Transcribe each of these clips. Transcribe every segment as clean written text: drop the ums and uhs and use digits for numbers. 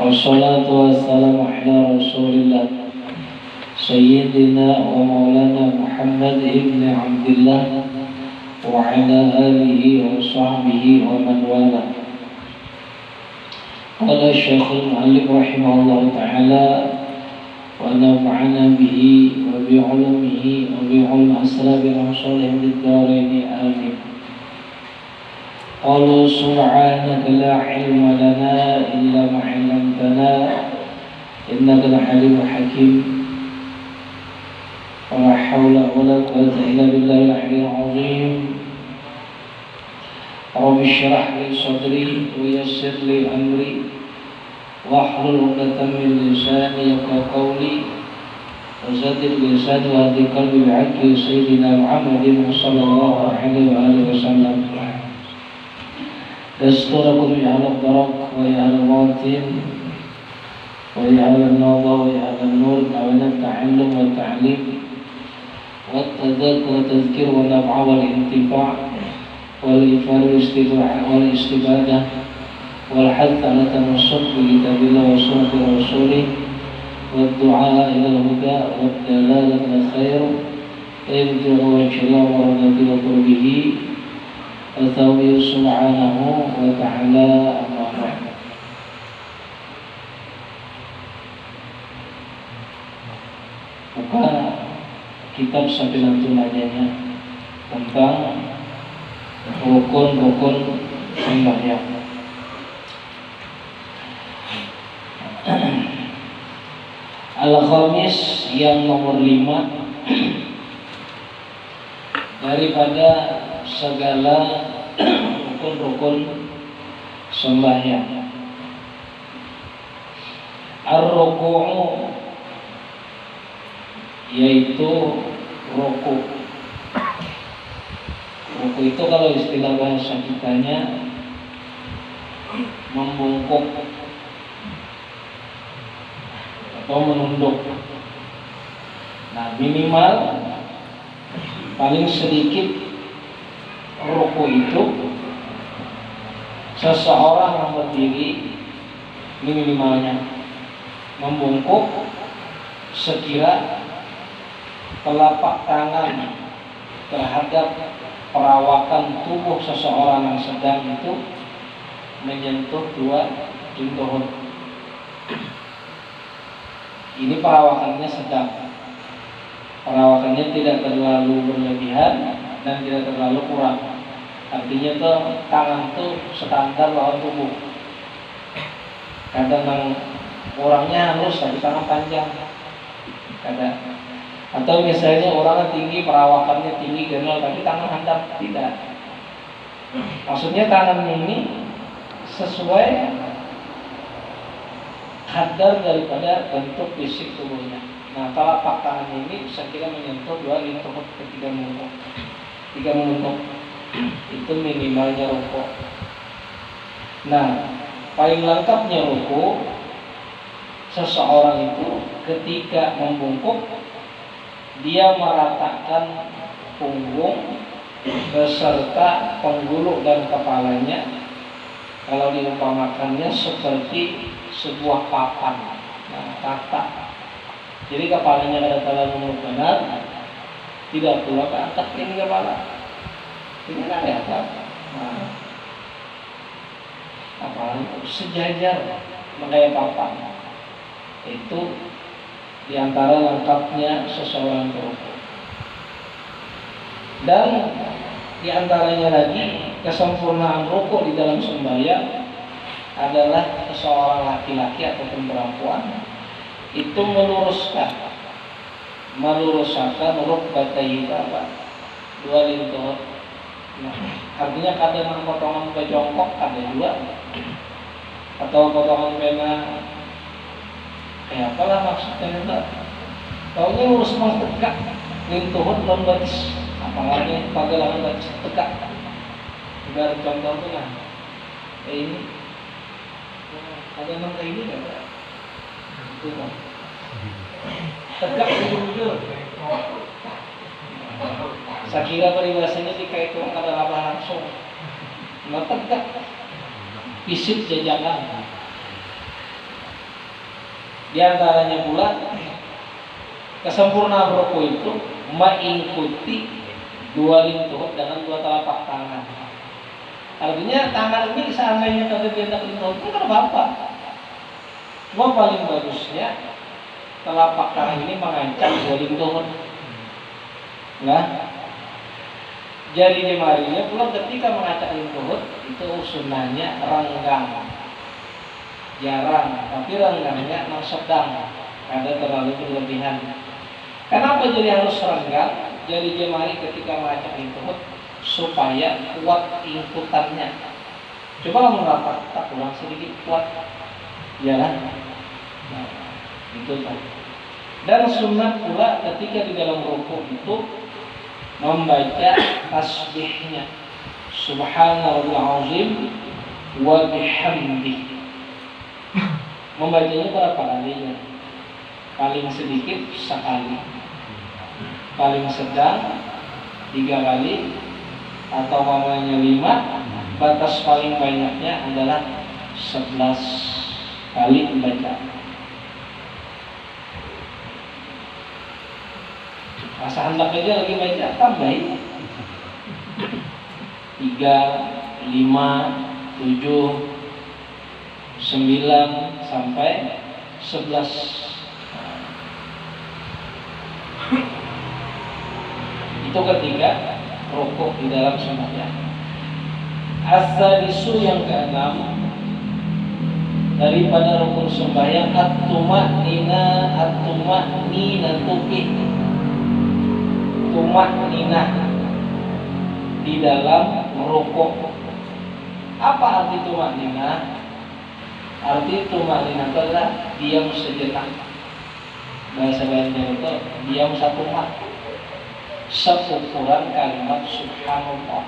Wassalatu wassalamu ala rasulillah Sayyidina wa maulana Muhammad ibn Abdillah wa ala alihi wa sahbihi wa man wala. Qala Syekhul Mu'allif rahimahullah ta'ala wa nafa'ana bihi wa bi'ulumihi wa bi'ulum asrabi rasulihim bid-daraini amin. Qalu subhanaka la ilma lana illa ma 'allamtana innaka al-halimul hakim. Wa la hawla wa la quwwata illa billahil 'aliyyil 'azim. Rabbi shrah li sadri wa yassir li amri wahlul 'uqdatam min lisani yafqahu qawli wa zaddid lisani wa hadi qalbi bi'aqli sayyidina Muhammadin sallallahu alaihi wa alihi wasallam. Yasturakum ya ahla darak wa ya ahla batin wa ya ahla an-nadha wa ya ahla an-nur wa at-ta'allum wa at-ta'lim wa at-tadhakkur wa tadhkir wa naf'a wal intifa' wal ifad wal istighfar wal istibadah wal hadd ala tamassuk bi kitabillah wa sunnati rasulih wa ad-du'a ila al-huda wa ad-dalalah ala khair ibtigha wajhillah wa radati wa qurbihi Al-Tawbi subhanahu wa ta'ala amma ba'd. Buka kitab Sabilatul Hajjah tentang rukun-rukun sembahyang. Al-Khamis yang nomor 5 daripada segala rukun-rukun sembahyang. Ar-ruku'u yaitu ruku. Ruku itu kalau istilah bahasa kitanya membungkuk atau menunduk. Nah, minimal paling sedikit ruku itu seseorang yang berdiri minimalnya membungkuk sekira telapak tangan terhadap perawakan tubuh seseorang yang sedang itu menyentuh dua juntuh. Ini perawakannya sedang, perawakannya tidak terlalu berlebihan dan tidak terlalu kurang. Artinya tuh tangan tuh standar lawan tubuh. Kadang orangnya halus tapi tangan panjang. Kadang atau misalnya orangnya tinggi, perawakannya tinggi kenal tapi tangan handap, tidak. Maksudnya tangan ini sesuai kadar daripada bentuk fisik tubuhnya. Nah, telapak tangan ini saya kira menyentuh dua lintut ketika menunduk. Jika menunduk itu minimalnya ruku. Nah, paling lengkapnya ruku seseorang itu ketika membungkuk dia meratakan punggung beserta penggulung dan kepalanya. Kalau diumpamakannya seperti sebuah papan, nah, rata. Jadi kepalanya kada terlalu benar, tidak pula ke atas ini kepala. Ini kan ada apa? Nah, apalagi sejajar mengenai papan. Itu diantara lengkapnya seseorang ruku. Dan diantaranya lagi kesempurnaan ruku di dalam sembahyang adalah seseorang laki-laki ataupun perempuan itu meluruskan rukbatayhi dua lintut. Nah, artinya kadang potongan ke jongkok ada dua atau potongan pena kayak apalah maksudnya itu. Taunya lurus mang tegak lintuhut non batis apalagi pagalangan batis tegak. Ibarat contoh tuh nah ini ada nang kayak ini enggak? Itu kan tegak jujur. Saya kira peribahasanya dikaitkan kada apa langsung. Nah tegak, isip jajanan. Di antaranya pula kesempurnaan ruku itu mengikuti dua lingkup dengan dua telapak tangan. Artinya tangan ini seandainya kata dia tak lingkup itu kan apa? Cuma paling bagusnya telapak tangan ini mengancam dua lingkup. Nah, jadi jemarinya pula ketika mengacak lingkup itu sunnahnya renggang. Jarang, tapi renggangnya sedang, ada terlalu berlebihan. Kenapa jadi harus renggang? Jadi jemari ketika mengacak lingkup supaya kuat inputannya. Coba kamu rapat, tak kurang sedikit kuat, ya kan? Nah, itu kan. Dan sunnah pula ketika di dalam rukuk itu membaca tasbihnya, Subhanallahil azim wa bihamdihi. Membacanya berapa kalinya? Paling sedikit sekali, paling sedang 3 kali, atau mamanya 5. Batas paling banyaknya adalah 11 kali membaca. Masa hendak aja lagi baca, tambahin 3, 5, 7, 9 sampai 11. Itu ketika rukuk di dalam sembahyang. As-sadisu yang ke-6 daripada rukun sembahyang at-tuma'ninatu tuma'ninah di dalam rukuk. Apa arti tuma'ninah? Arti tuma'ninah adalah diam sejenak. Bahasa Banjar itu diam satu waktu, seukuran kalimat subhanallah.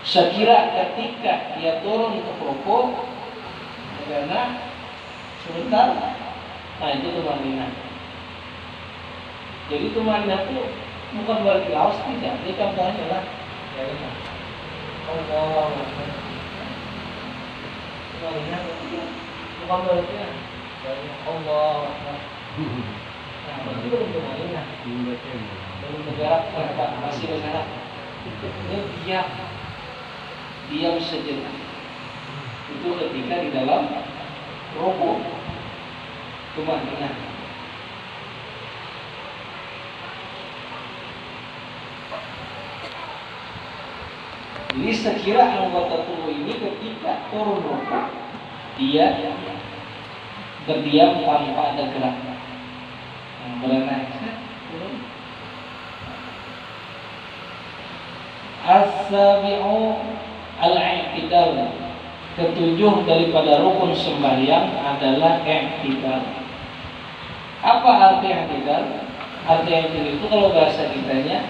Sekira ketika dia turun ke rukuk, karena sebentar, nah itu tuma'ninah. Jadi tuma'ninah itu bukan berarti laos, tidak. Ini contohnya lah. Allah. Tuma'ninah bukan berarti Allah. Nah, itu belum tuma'ninah. Belum bergerak, masih bergerak. Ini diam sejenak. Itu ketika di dalam rukuk, tuma'ninah. Jadi sekira anggota tubuh ini ketika turun rukuk, dia berdiam tanpa ada gerak. Berenang, turun. As-sabi'u al-i'tidal. Ketujuh daripada rukun sembahyang adalah i'tidal. Apa arti i'tidal? Arti i'tidal itu kalau bahasa kitanya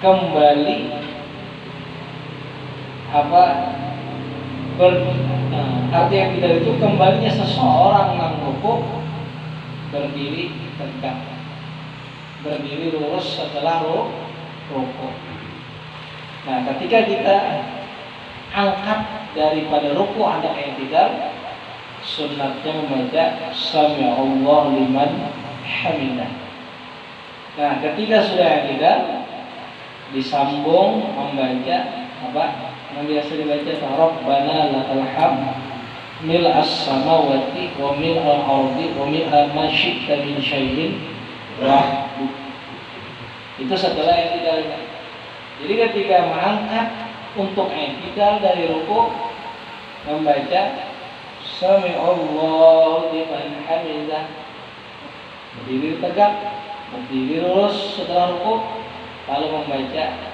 kembali arti i'tidal itu kembalinya seseorang yang rukuk berdiri tegak, berdiri lurus setelah rukuk. Nah, ketika kita angkat daripada rukuk ada i'tidal, sunnatnya membaca sami'allahu liman hamidah. Nah, ketika sudah i'tidal, disambung membaca apa? Yang biasa dibaca Rabbana lakal hamd mil'as samawati wa mil'al ardi wa mil'a ma syi'ta min syai'in wa'bud. Itu setelah i'tidal. Jadi ketika mengangkat untuk i'tidal dari rukuk, membaca sami'allahu liman hamidah, berdiri tegak, berdiri lurus setelah rukuk, lalu membaca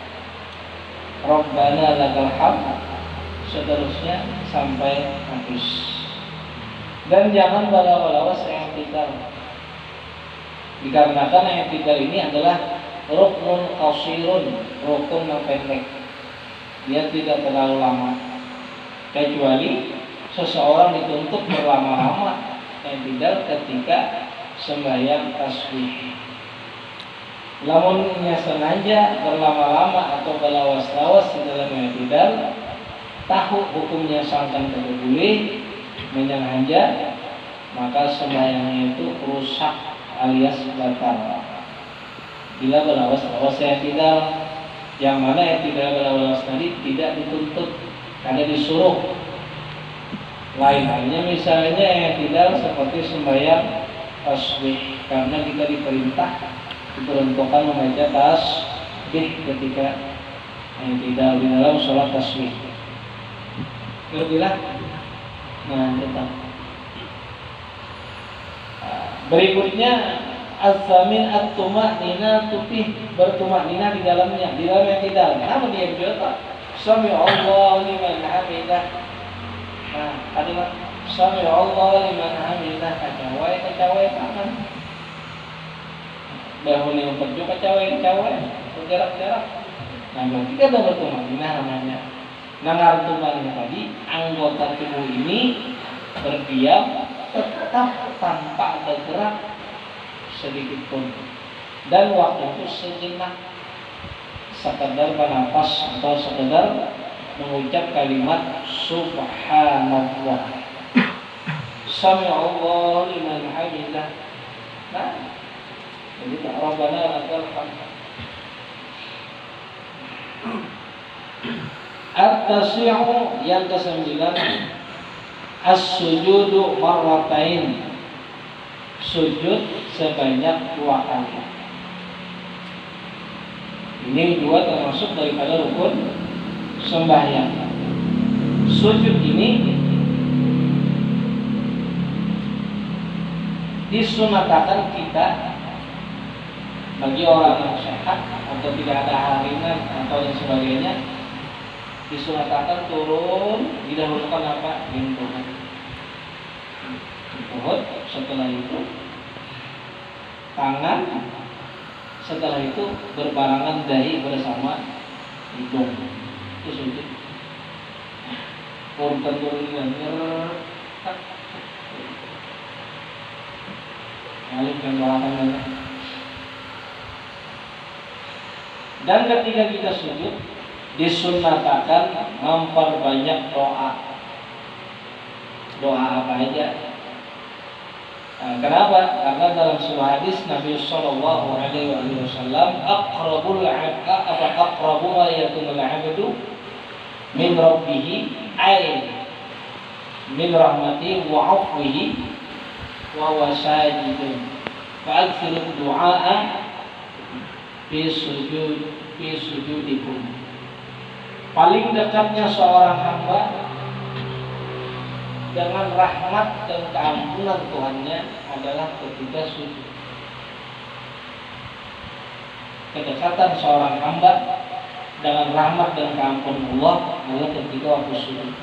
Rabbana lakal hamd, seterusnya sampai habis. Dan jangan bala-bala i'tidal, dikarenakan i'tidal ini adalah rukun qasirun, rukun yang pendek. Dia tidak terlalu lama, kecuali seseorang dituntut berlama-lama i'tidal ketika sembahyang tasbih. Lamunnya sengaja berlama-lama atau balawas-lawas di dalam i'tidal, tahu hukumnya sangkan tidak boleh, menyengaja maka sembahyangnya itu rusak alias batal. Bila berlawas-lawas i'tidal, yang mana i'tidal berlawas tadi tidak dituntut karena disuruh. Lain halnya misalnya i'tidal seperti sembahyang tasbih, karena kita diperuntukkan membaca tasbih ketika i'tidal di dalam sholat tasbih. Ngertilah? Nah, tetap. Berikutnya az-zamin at-tumaninah, tupih bertumaninah di dalamnya, di dalam i'tidal. Kenapa dia berdoa? Sami Allahu liman hamidah. Nah, adalah Sami Allahu liman hamidah, kacawai tangan. Bahu yang perju kacawai, bergerak-gerak. Nah, berarti kita bertumaninah namanya. Nangar tumaninah tadi, anggota tubuh ini berdiam tetap tanpa ada gerak sedikit pun, dan waktu itu sejenak, sekedar bernapas atau sekedar mengucap kalimat subhanallah, sami Allah liman hamidah. Nah, jadi tak Rabbana lakal hamd. At-tasi'u yang ke-9, as-sujudu marratain, sujud sebanyak 2 kali. Ini dua termasuk daripada rukun sembahyang. Sujud ini disunatkan kita bagi orang yang sehat atau tidak ada halangan atau yang sebagainya, disunatkan turun, didahulukan apa? Lindungan. Tuhut, setelah itu tangan, setelah itu berbarangan dahi bersama hidung. Itu sujud. Turun dan alihkan belakang. Dan ketika kita sujud, disunatkan memperbanyak doa. Doa apa aja? Nah, kenapa? Karena dalam sebuah hadis Nabi Sallallahu Alaihi Wasallam, aqrabu ma yakunul 'abdu min rabbih ay min rahmati wa 'afwihi wa huwa sajidun fa'akthiru du'a fi sujudikum. Paling dekatnya seorang hamba dengan rahmat dan keampunan Tuhannya adalah ketika sujud. Kedekatan seorang hamba dengan rahmat dan keampunan Allah adalah ketika waktu sujud.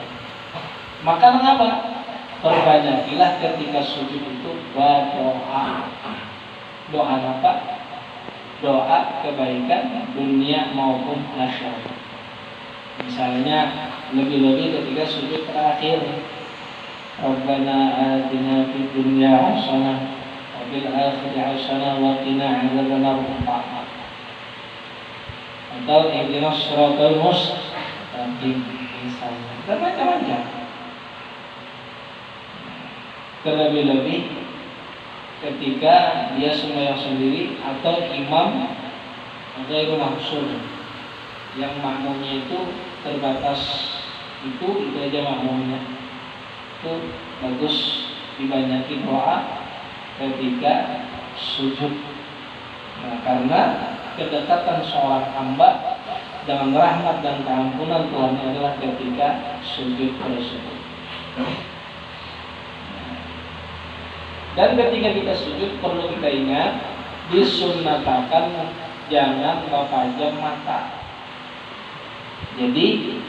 Maka mengapa? Perbanyakilah ketika sujud itu berdoa. Doa apa? Doa kebaikan dunia maupun akhirat. Misalnya lebih-lebih ketika sujud terakhir, Rabbana atina fid dunya hasanah wa fil akhirati hasanah wa qina adzabannar. Atau ihdinas siratal mustaqim misalnya. Dan macam-macam. Terlebih-lebih ketika dia sembahyang sendiri atau imam atau maksud yang makmumnya itu terbatas, itu aja makmumnya, itu bagus dibanyaki doa ketika sujud. Nah, karena kedekatan seorang hamba dengan rahmat dan keampunan Tuhan adalah ketika sujud tersebut. Dan ketika kita sujud perlu kita ingat, disunatkan jangan memejam mata. Jadi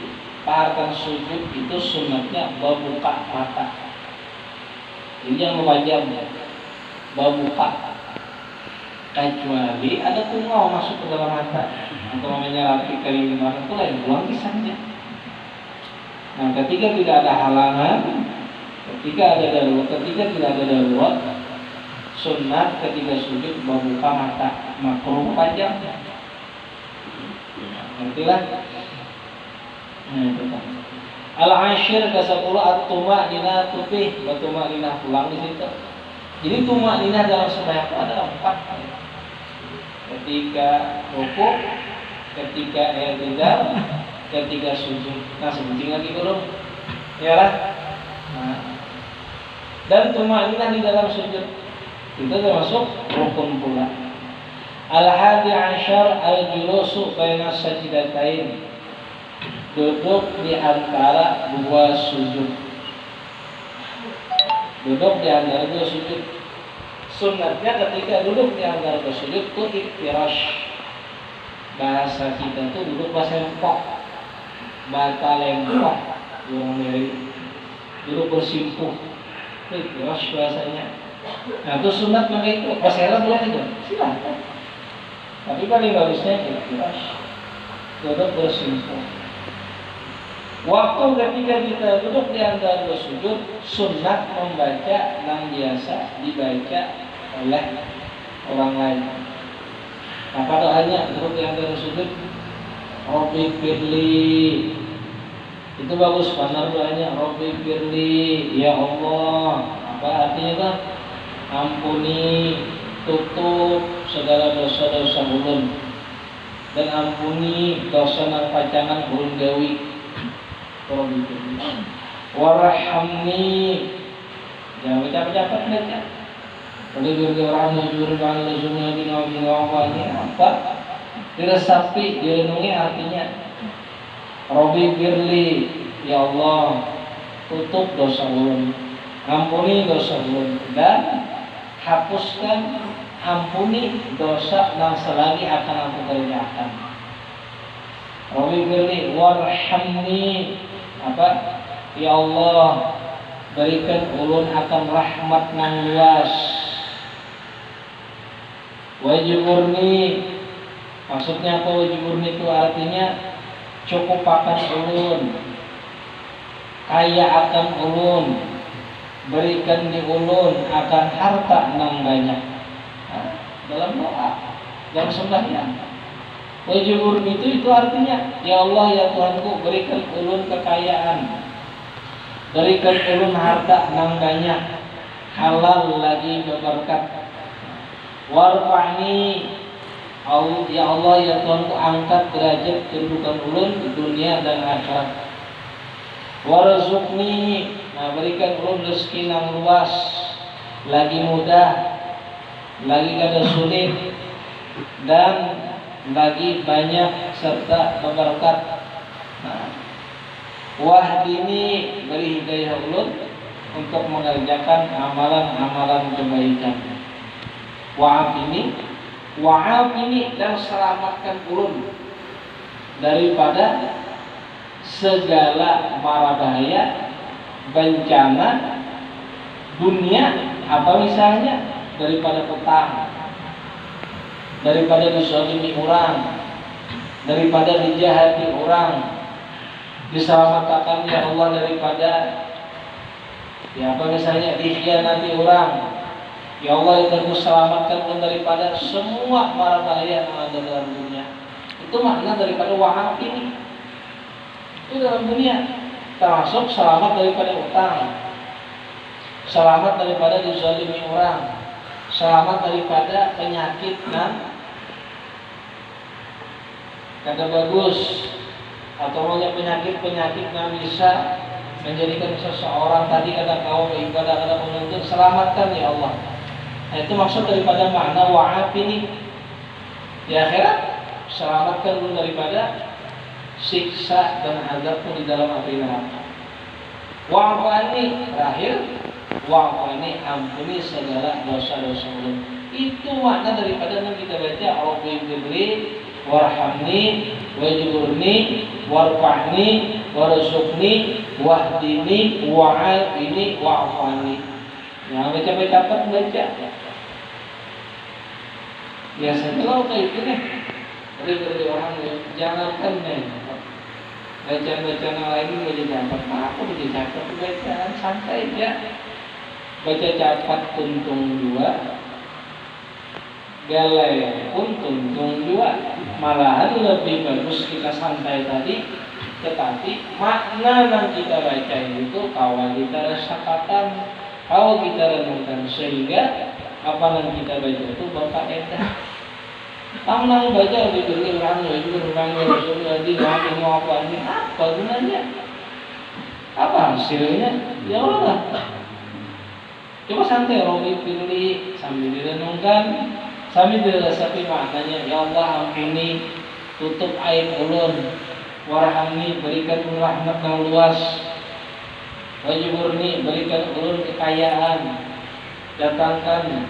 paharkan sujud itu sunatnya membuka mata. Jadi yang memejam, membuka. Kecuali ada tungau masuk ke dalam mata atau menyerati kelima itu lain, buang saja. Nah, ketika tidak ada halangan, ketika tidak ada darurat, sunat ketika sujud membuka mata, makruh pajang. Ngertilah? Nah, itu kan. Al-ashir ke-10 at-tumaninah tupih, tumaninah pulang di situ. Jadi tumaninah dalam sembahyang itu ada 4. Ketika rukuk, ketika i'tidal, ketika sujud. Nah, sebutin lagi belum? Yalah. Nah, dan tumaninah di dalam sujud itu termasuk rukun pula. Al-hadi asyar al-julusu baina sajdatain, duduk di antara dua sujud. Duduk di antara dua sujud. Sunnatnya ketika duduk di antara dua sujud itu iftirash. Bahasa kita tuh duduk bahasa lempok, bata lempok, yang dari duduk bersimpuh. Iftirash bahasanya. Nah itu sunat maka itu. Bahasa Arab boleh itu? Silahkan. Tapi paling bagusnya iftirash, duduk bersimpuh. Waktu ketika kita duduk di antara dua sujud, sunat membaca yang biasa dibaca oleh orang lain. Apa doanya duduk di antara sujud? Rabbi firli. Itu bagus, benar doanya. Rabbi firli, ya Allah. Apa artinya kan? Ampuni, tutup segala dosa-dosa ulun, dan ampuni dosa nang pacangan ulun dewi. Warhamni, jangan bercakap-cakap baca. Oleh orang nujurkan lezumnya binawi apa? Diresapi, direnungi artinya. Rabbi firli, ya Allah, tutup dosa ulun, ampuni dosa ulun, dan hapuskan, ampuni dosa yang selagi akan aku kerjakan. Rabbi firli warhamni, apa? Ya Allah, berikan ulun akan rahmat yang luas. Wajiburnii, maksudnya apa wajiburnii itu artinya cukup akan ulun, kaya akan ulun, berikan di ulun akan harta yang banyak. Nah, dalam doa, dalam sembahyang. Wajiburnii itu artinya, ya Allah ya Tuhanku, berikan ulun kekayaan, berikan ulun harta yang banyak, halal lagi berberkat. Warfa'ni, ya Allah ya Tuhanku, angkat derajat kedudukan ulun di dunia dan akhirat. Warzuqni, nah berikan ulun rezeki yang luas, lagi mudah, lagi kada sulit, dan lagi banyak serta berberkat. Nah, wahdini, beri hidayah ulun untuk mengerjakan amalan-amalan kebaikan. Wa'afini, dan selamatkan ulun daripada segala mara bahaya, bencana dunia, apa misalnya daripada petang, daripada dizalimi orang, daripada dijahati orang. Diselamatkan ya Allah daripada ya apa misalnya dikhianati orang. Ya Allah, yang Aku selamatkan daripada semua mara bahaya yang ada dalam dunia. Itu makna daripada wahab ini. Itu dalam dunia, termasuk selamat daripada utang, selamat daripada dizalimi orang, selamat daripada penyakit dan kada bagus, atau banyak penyakit yang bisa menjadikan seseorang tadi kata kau ibadah kada menuntut, selamatkan ya Allah. Nah, itu maksud daripada makna wa'af ini. Di akhirat selamatkan lu daripada siksa dan azab pun di dalam api neraka. Wa'afani, terakhir wa'afani, ampuni segala dosa-dosa ulun. Itu makna daripada yang kita baca Rabbi firli warhamni wajburni warfa'ni warzuqni wahdini wa'afini wa'afani. Yang baca-baca baca. Biasanya kalau kayak itu nih, dari orang jangankan nih bacaan-bacaan yang lain baca capat, aku baca capat bacaan santai aja. Baca capat tuntung 2, galai pun tuntung 2. Malahan lebih bagus kita santai tadi Tetapi makna yang kita baca itu kawan kita rasakan, kalau kita renungkan sehingga apa yang kita baca itu berfaedah. Kamu nang baca diberi orang itu jadi lagi mau apa gunanya? Apa hasilnya? Ya Allah. Coba santai Robi pilih sambil direnungkan, sambil dirasapi maknanya. Ya Allah, ampuni, tutup aib ulun, warhamni, berikan rahmat yang luas, wajiburni, berikan ulun kekayaan, datangkan